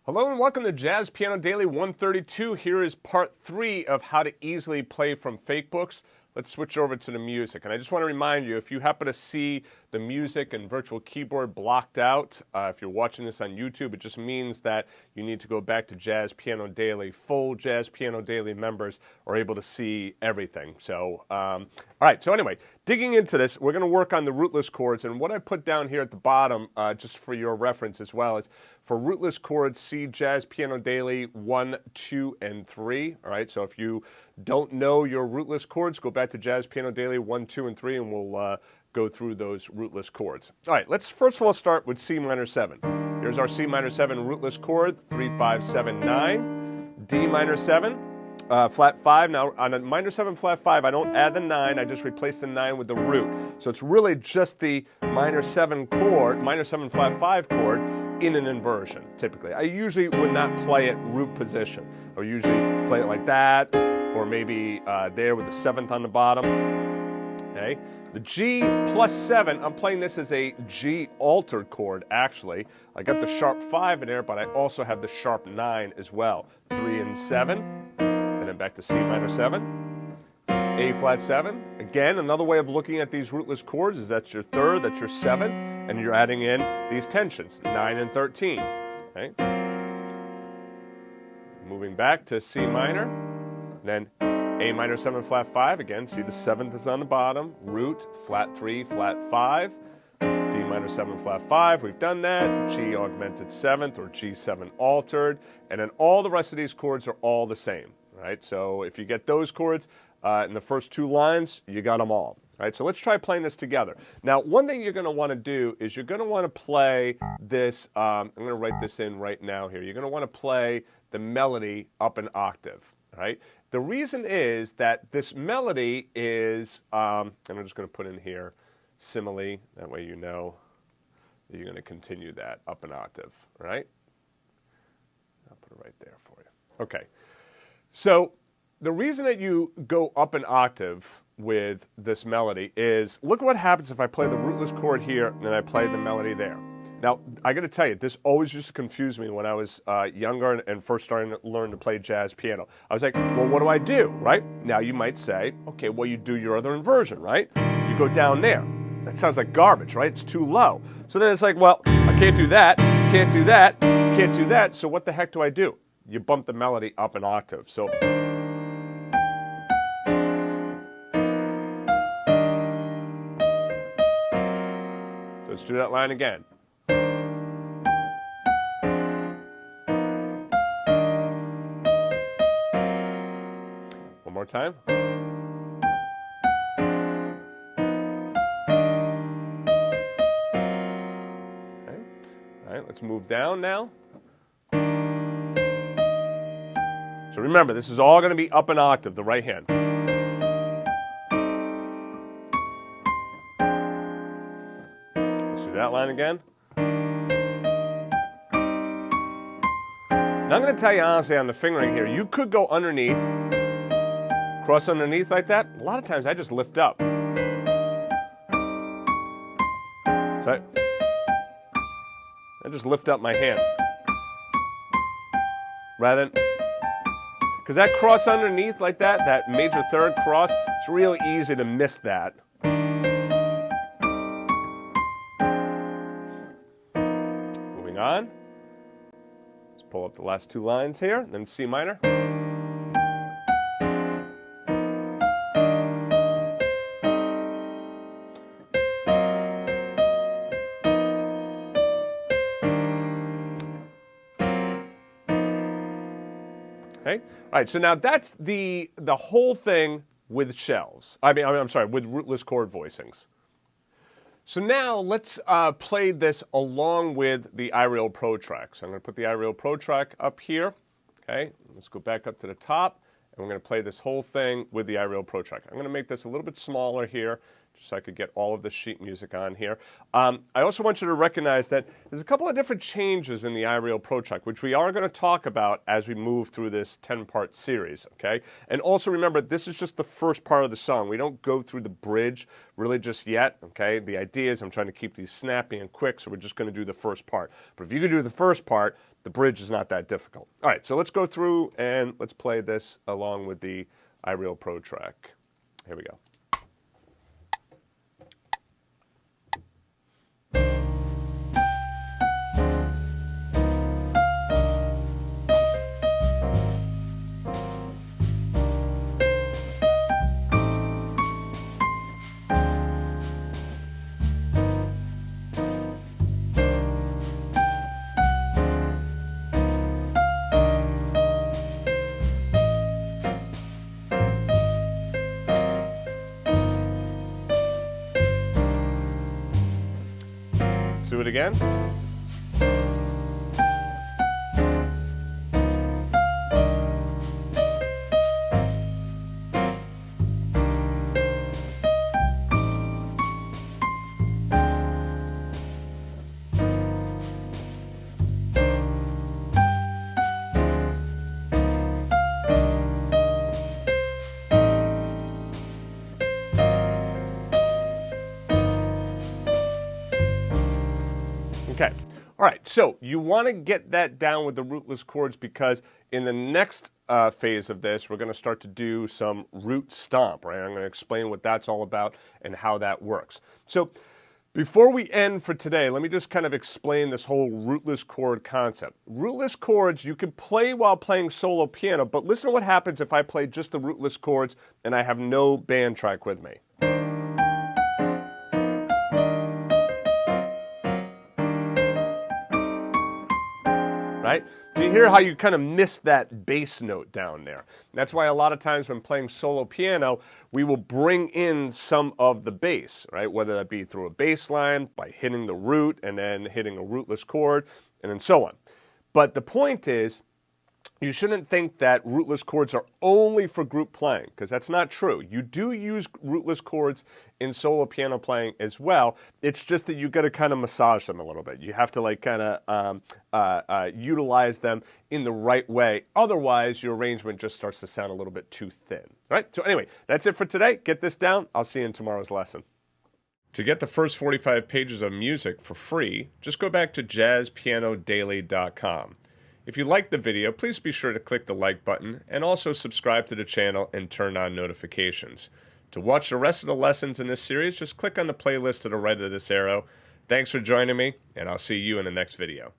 Hello and welcome to Jazz Piano Daily 132. Here is part 3 of how to easily play from Fakebooks. Let's switch over to the music. And I just want to remind you, if you happen to see the music and virtual keyboard blocked out, if you're watching this on YouTube, it just means that you need to go back to Jazz Piano Daily. Full Jazz Piano Daily members are able to see everything. So, all right, so anyway, digging into this, we're going to work on the rootless chords. And what I put down here at the bottom, just for your reference as well, is for rootless chords, see Jazz Piano Daily 1, 2, and 3. All right, so if you don't know your rootless chords, go back to Jazz Piano Daily 1, 2, and 3, and we'll go through those rootless chords. All right, let's first of all start with C minor 7. Here's our C minor 7 rootless chord, 3, 5, 7, 9. D minor 7, flat 5. Now, on a minor 7 flat 5, I don't add the 9, I just replace the 9 with the root. So it's really just the minor 7 chord, minor 7 flat 5 chord, in an inversion, typically. I usually would not play it root position. I would usually play it like that, or maybe there with the 7th on the bottom. Okay. The G plus 7, I'm playing this as a G altered chord, actually. I got the sharp 5 in there, but I also have the sharp 9 as well. 3 and 7, and then back to C minor 7. A flat 7. Again, another way of looking at these rootless chords is that's your 3rd, that's your 7th, and you're adding in these tensions, 9 and 13. Okay. Moving back to C minor, then A minor 7 flat 5, again, see the 7th is on the bottom, root, flat 3, flat 5, D minor 7 flat 5, we've done that, G augmented 7th or G7 altered, and then all the rest of these chords are all the same, right? So if you get those chords in the first 2 lines, you got them all. All right, so let's try playing this together. Now, one thing you're going to want to do is you're going to want to play this, I'm going to write this in right now here, you're going to want to play the melody up an octave, all right? The reason is that this melody is, and I'm just going to put in here, simile, that way you know that you're going to continue that up an octave, all right? I'll put it right there for you. Okay, so the reason that you go up an octave with this melody is, look what happens if I play the rootless chord here and then I play the melody there. Now, I got to tell you, this always used to confuse me when I was younger and first starting to learn to play jazz piano. I was like, well, what do I do, right? Now, you might say, okay, well, you do your other inversion, right? You go down there. That sounds like garbage, right? It's too low. So then it's like, well, I can't do that, can't do that, can't do that, so what the heck do I do? You bump the melody up an octave. So let's do that line again. One more time. Okay. All right, let's move down now. So remember, this is all going to be up an octave, the right hand. That line again. Now I'm going to tell you honestly on the fingering here, you could go underneath, cross underneath like that. A lot of times I just lift up. So I just lift up my hand. Rather than, because that cross underneath like that, that major 3rd cross, it's real easy to miss that. On. Let's pull up the last 2 lines here, then C minor. Okay. All right, so now that's the whole thing with shells. I'm sorry, with rootless chord voicings. So now let's play this along with the iReal Pro track. So I'm going to put the iReal Pro track up here. Okay, let's go back up to the top, and we're going to play this whole thing with the iReal Pro track. I'm going to make this a little bit smaller here, so I could get all of the sheet music on here. I also want you to recognize that there's a couple of different changes in the iReal Pro track, which we are going to talk about as we move through this 10-part series, okay? And also remember, this is just the first part of the song. We don't go through the bridge really just yet, okay? The idea is I'm trying to keep these snappy and quick, so we're just going to do the first part. But if you can do the first part, the bridge is not that difficult. All right, so let's go through and let's play this along with the iReal Pro track. Here we go. Do it again. Okay, all right, so you want to get that down with the rootless chords because in the next phase of this, we're going to start to do some root stomp, right? I'm going to explain what that's all about and how that works. So before we end for today, let me just kind of explain this whole rootless chord concept. Rootless chords, you can play while playing solo piano, but listen to what happens if I play just the rootless chords and I have no band track with me. Right? You hear how you kind of miss that bass note down there. That's why a lot of times when playing solo piano, we will bring in some of the bass, right? Whether that be through a bass line, by hitting the root, and then hitting a rootless chord, and then so on. But the point is, you shouldn't think that rootless chords are only for group playing, because that's not true. You do use rootless chords in solo piano playing as well. It's just that you got to kind of massage them a little bit. You have to like kind of utilize them in the right way. Otherwise, your arrangement just starts to sound a little bit too thin. All right? So anyway, that's it for today. Get this down. I'll see you in tomorrow's lesson. To get the first 45 pages of music for free, just go back to jazzpianodaily.com. If you liked the video, please be sure to click the like button and also subscribe to the channel and turn on notifications. To watch the rest of the lessons in this series, just click on the playlist to the right of this arrow. Thanks for joining me, and I'll see you in the next video.